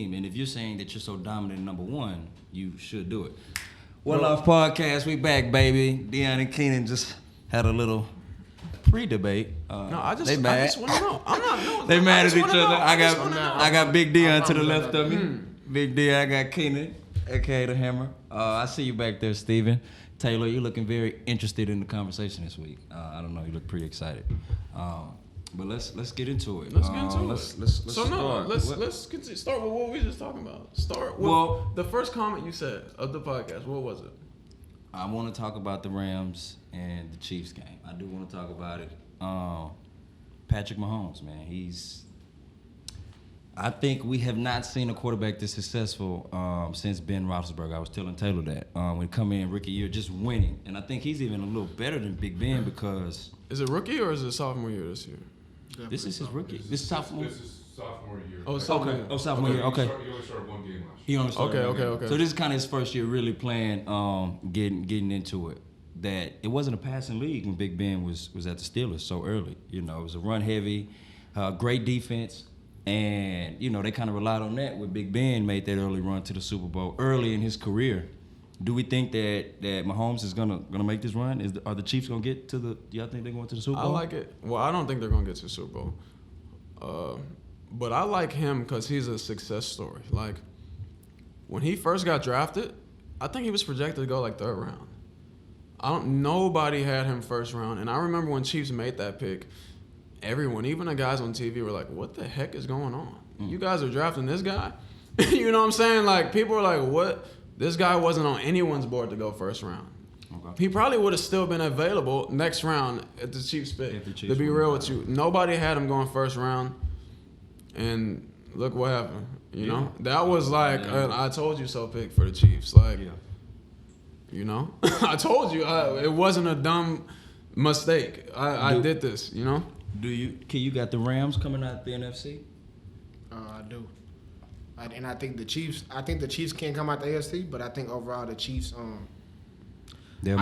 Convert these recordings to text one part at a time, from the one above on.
team. And if you're saying that you're so dominant, number one, you should do it. Well Off Podcast, we back, baby. Deion and Keenan just had a little pre-debate. I just want to know. I'm not. No, they mad at each other. I I got Big Deion to the left of me. Big Deion, I got Keenan, aka the Hammer. I see you back there, Steven. Taylor, you're looking very interested in the conversation this week. I don't know, you look pretty excited. But let's get into it. Let's get into it. Let's start. Start with what we were just talking about. Start with the first comment you said of the podcast. What was it? I want to talk about the Rams and the Chiefs game. I do want to talk about it. Patrick Mahomes, man, I think we have not seen a quarterback this successful since Ben Roethlisberger. I was telling Taylor that when he come in rookie year, just winning, and I think he's even a little better than Big Ben because. Is it rookie or is it sophomore year this year? Definitely this is his rookie. This is sophomore. This is sophomore year. Oh, sophomore. Okay. Oh, sophomore year. Okay. He only started one game last year. Okay. So this is kind of his first year really playing, getting into it. That it wasn't a passing league when Big Ben was at the Steelers so early. You know, it was a run heavy, great defense, and you know they kind of relied on that when Big Ben made that early run to the Super Bowl early in his career. Do we think that Mahomes is gonna make this run? Are the Chiefs gonna get to the? Do y'all think they're going to the Super Bowl? I like it. Well, I don't think they're gonna get to the Super Bowl. But I like him because he's a success story. Like when he first got drafted, I think he was projected to go like third round. Nobody had him first round, and I remember when Chiefs made that pick, everyone, even the guys on TV, were like, "What the heck is going on? You guys are drafting this guy?" You know what I'm saying? Like people were like, "What?" This guy wasn't on anyone's board to go first round. Okay. He probably would have still been available next round at the Chiefs pick. To be real with you, nobody had him going first round, and look what happened. You know, that was like I told you so pick for the Chiefs. Like, you know, I told you it wasn't a dumb mistake. I did this. You know. You got the Rams coming out the NFC? I do. And I think the Chiefs can come out the AFC, but I think overall the Chiefs. I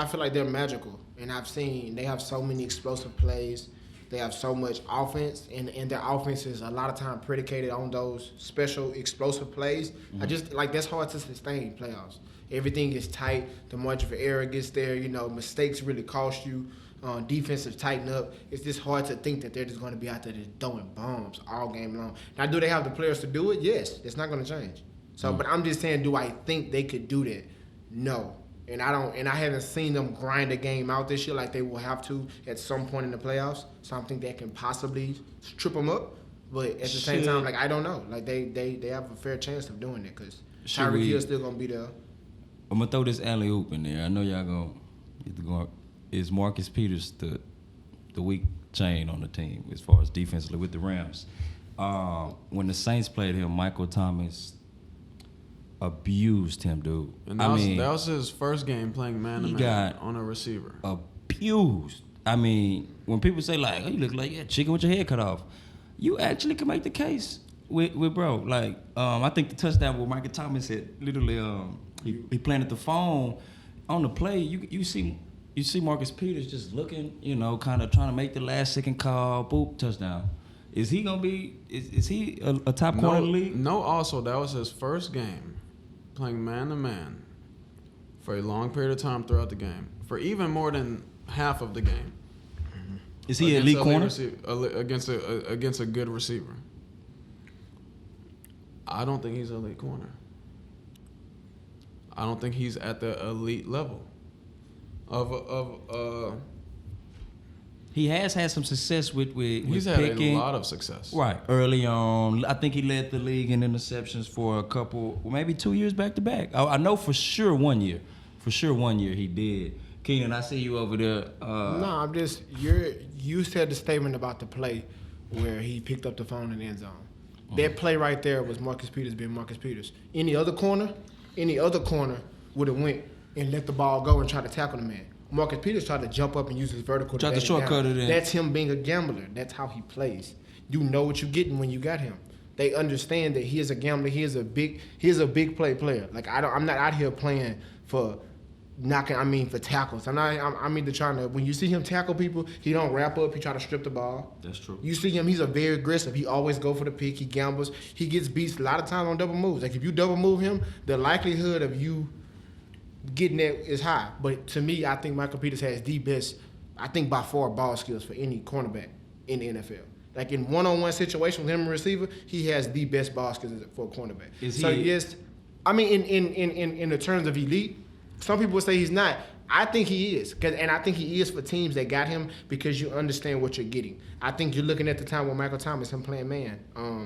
feel like they're magical, and I've seen they have so many explosive plays. They have so much offense, and their offense is a lot of time predicated on those special explosive plays. Mm-hmm. I just like that's hard to sustain playoffs. Everything is tight. The margin for error gets there. You know, mistakes really cost you. Defensive tighten up. It's just hard to think that they're just going to be out there just throwing bombs all game long. Now, do they have the players to do it? Yes. It's not going to change. So, But I'm just saying, do I think they could do that? No. And I haven't seen them grind a game out this year like they will have to at some point in the playoffs. So I think that can possibly trip them up. But at the same time, like I don't know. Like they have a fair chance of doing it because Tyreek Hill's still going to be there. I'm going to throw this alley-oop in there. I know y'all going to go. Is Marcus Peters the weak chain on the team as far as defensively with the Rams? When the Saints played him, Michael Thomas abused him, dude. And that was his first game playing man-to-man on a receiver. Abused. I mean, when people say, like, oh, you look like chicken with your head cut off, you actually can make the case with bro. Like, I think the touchdown where Michael Thomas hit, literally, he planted the phone on the play. You see Marcus Peters just looking, you know, kind of trying to make the last-second call, boop, touchdown. Is he going to be – is he a top corner in the league? No, also, that was his first game playing man-to-man for a long period of time throughout the game, for even more than half of the game. Mm-hmm. Is he an elite corner? Against a good receiver. I don't think he's an elite corner. I don't think he's at the elite level. He has had some success with he's had picking. A lot of success. Right. Early on. I think he led the league in interceptions for a couple, maybe 2 years back to back. I know for sure 1 year. For sure 1 year he did. Keenan, I see you over there. No, I'm just, you said the statement about the play where he picked up the phone in the end zone. That play right there was Marcus Peters being Marcus Peters. Any other corner would have went and let the ball go and try to tackle the man. Marcus Peters tried to jump up and use his vertical. Tried to shortcut it in. That's him being a gambler. That's how he plays. You know what you're getting when you got him. They understand that he is a gambler. He is a big play player. Like I'm not out here playing for for tackles. I'm either trying to, when you see him tackle people, he don't wrap up, he try to strip the ball. That's true. You see him, he's a very aggressive. He always go for the pick, he gambles. He gets beats a lot of times on double moves. Like if you double move him, the likelihood of you getting that is high. But to me, I think Michael Peters has the best, I think by far, ball skills for any cornerback in the NFL. Like in one-on-one situation with him and receiver, he has the best ball skills for a cornerback. Yes, in the terms of elite, some people would say he's not. I think he is, and I think he is for teams that got him because you understand what you're getting. I think you're looking at the time with Michael Thomas, him playing man.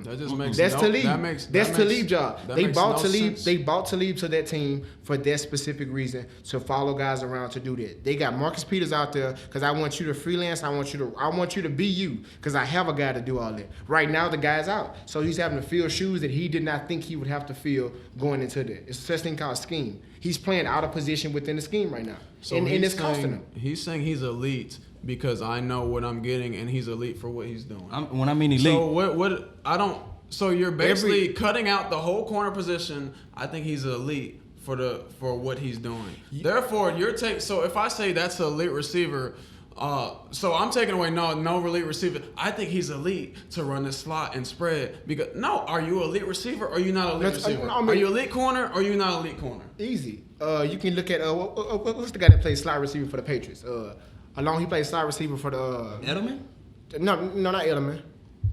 That just makes that's no, Talib. That's Talib's job. They bought Talib. Sense. They bought Talib to that team for that specific reason, to follow guys around to do that. They got Marcus Peters out there because I want you to freelance. I want you to be you because I have a guy to do all that. Right now the guy's out, so he's having to fill shoes that he did not think he would have to fill going into that. It's such thing called scheme. He's playing out of position within the scheme right now, and it's costing him. He's saying he's elite because I know what I'm getting, and he's elite for what he's doing. When I mean elite, so what? I don't. So you're basically cutting out the whole corner position. I think he's elite for what he's doing. Therefore, So if I say that's an elite receiver. So I'm taking away no elite receiver. I think he's elite to run the slot and spread. Because are you elite receiver or are you not elite receiver? Are you elite corner or are you not elite corner? Easy. You can look at what's the guy that plays slot receiver for the Patriots? He played slot receiver for the Edelman. No, not Edelman.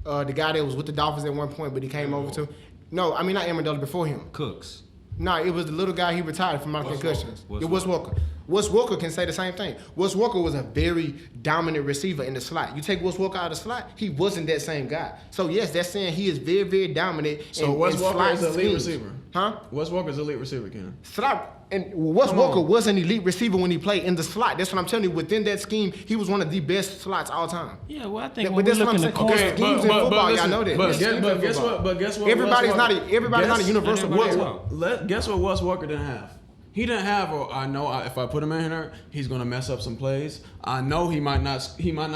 The guy that was with the Dolphins at one point, but he came over to. No, I mean not Amendola before him. Cooks. No, it was the little guy he retired from out of concussions. It was Walker. Wes Walker can say the same thing. Wes Walker was a very dominant receiver in the slot. You take Wes Walker out of the slot, he wasn't that same guy. So yes, that's saying he is very, very dominant. So Wes Walker is an elite receiver. Huh? Wes Walker's elite receiver, Ken. Slot. And Wes Walker was an elite receiver when he played in the slot. That's what I'm telling you. Within that scheme, he was one of the best slots all time. Yeah, well, I think but that's what I'm saying. Okay, schemes in football, y'all know that. But guess what? Everybody's not a universal. Guess what Wes Walker didn't have? He didn't have. I know if I put him in here, he's gonna mess up some plays. I know he might not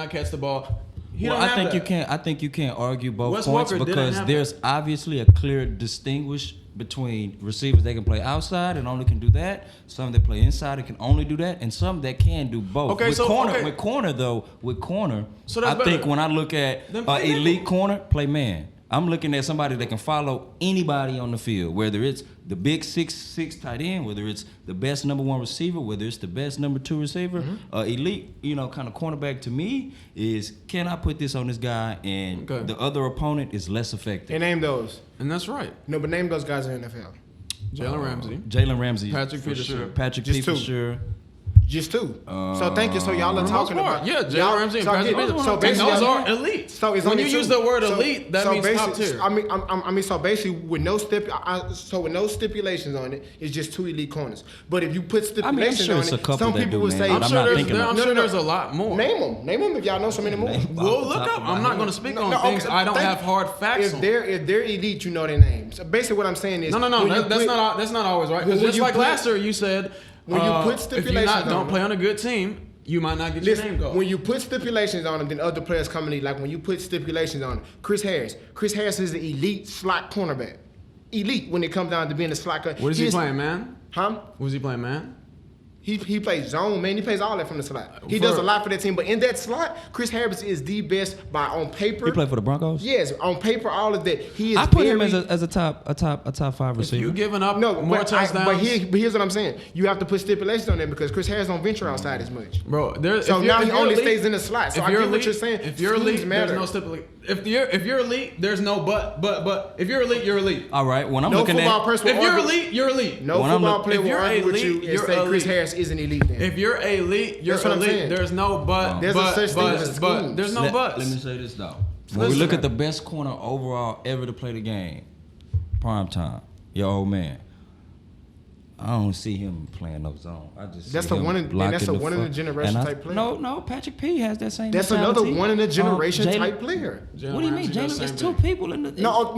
catch the ball. I think you can't argue both points because there's obviously a clear distinguish between receivers that can play outside and only can do that, some that play inside and can only do that, and some that can do both. With corner, so I think when I look at elite corner, play man. I'm looking at somebody that can follow anybody on the field, whether it's the big 6'6" tight end, whether it's the best number one receiver, whether it's the best number two receiver. Elite, kind of cornerback to me is, can I put this on this guy and the other opponent is less effective? And name those. And that's right. No, but name those guys in the NFL. Jalen Ramsey. Patrick Peterson. Sure. Patrick Peterson. For sure. Just two. So thank you. So y'all are talking about Jalen Ramsey and Patrick Peterson. So basically, those are elite. So it's when you use the word elite, that means top tier. I mean, so basically, with no stipulations on it, it's just two elite corners. But if you put stipulations on it, some people would say, I'm sure there's a lot more. Name them if y'all know so many more. We'll look up. I'm not going to speak on things I don't have hard facts on. If they're elite, you know their names. So basically, what I'm saying is, no, that's not always right. Because just like last year, you said. When you put stipulations on them, don't play on a good team, you might not get your name called. When you put stipulations on them, then other players come in the league. Like when you put stipulations on them, Chris Harris is an elite slot cornerback. Elite when it comes down to being a slot. What is he playing, man? Huh? Was he playing, man? He plays zone, man. He plays all that from the slot. He does a lot for that team. But in that slot, Chris Harris is the best on paper. He played for the Broncos? Yes, on paper, all of that. He is. I put him as a top 5 receiver. You giving up more touchdowns? But here's what I'm saying. You have to put stipulations on them because Chris Harris don't venture outside as much. Bro, so now he only stays in the slot. So I get what you're saying. If you're elite, there's no stipulation. If you're elite, there's no but. If you're elite, you're elite. All right. When I'm looking at, if you're elite, you're elite. No football player will argue with you and say Chris Harris isn't elite. If you're elite, you're elite. There's no but. There's a such thing as but. There's no buts. Let me say this though. When we look at the best corner overall ever to play the game, prime time, your old man. I don't see him playing no zone. That's a one in a generation type player. No, Patrick P has that same. That's mentality. another one in a generation type player. What do you mean, Jalen? There's two people in the. No.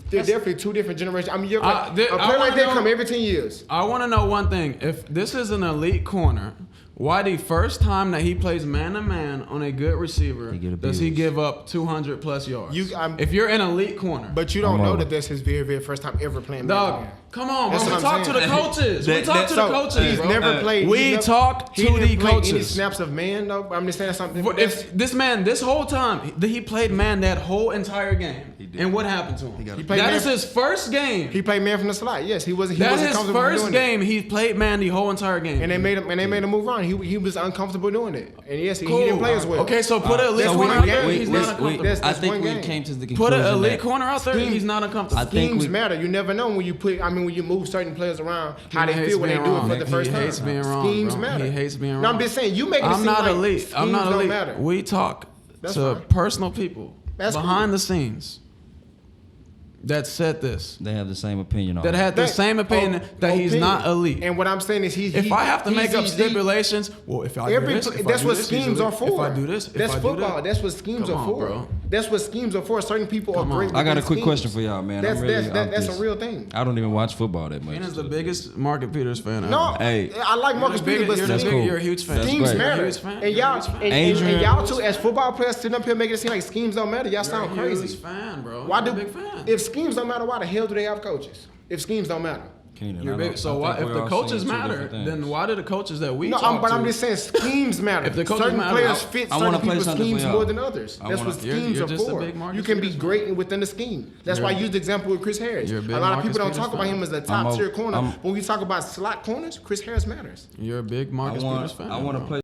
They're definitely two different generations. I mean, a player like that come every 10 years. I want to know one thing. If this is an elite corner, Why the first time that he plays man-to-man on a good receiver does he give up 200+ yards? If you're an elite corner. But you don't know that that's his very, very first time ever playing man-to-man. Come on, bro. We talk to the coaches. We talk to the coaches, He's bro. never played. We talk to the coaches. Any snaps of man, though? I'm just saying something. If this man, this whole time, he played man that whole entire game. And what happened to him? That is his first game. He played man from the slot. Yes, he wasn't. That's his first game. He played man the whole entire game. And they made him move on. He was uncomfortable doing it. And yes, he didn't play as well. Okay, so put an elite corner out there. He's not uncomfortable. I think we came to the conclusion. Put an elite corner out there. He's not uncomfortable. Schemes matter. You never know when you when you move certain players around, how they feel when they do it for the first time. He hates being wrong. Schemes matter. He hates being wrong. No, I'm just saying you make it seem like elite. I'm not elite. Matter. We talk to personal people behind the scenes that said this. They have the same opinion on that had the same opinion that he's not elite. And what I'm saying is if I have to make up stipulations, well, if I do this, that's what schemes are for. If I do this, that's football. That's what schemes are for. Bro. That's what schemes are for. Certain people are great. I got a quick question for y'all, man. That's a real thing. I don't even watch football that much. Keenan's the biggest Marcus Peters fan ever. No, hey, I like Marcus Peters, but you're a huge fan. Schemes matter. And y'all too, as football players, sitting up here making it seem like schemes don't matter. Y'all sound crazy. You're a huge fan, bro. Why you're a big fan. If schemes don't matter, why the hell do they have coaches? If schemes don't matter. So why, if the coaches matter, then why do the coaches that we talk to? But I'm just saying schemes matter. If the coaches certain matter, players fit certain people's schemes more than others. That's what schemes are for. You can be great within the scheme. That's why I used the example with Chris Harris. A lot of people don't talk about him as a top tier corner. When we talk about slot corners, Chris Harris matters. You're a big Marcus Peters fan. I want to play.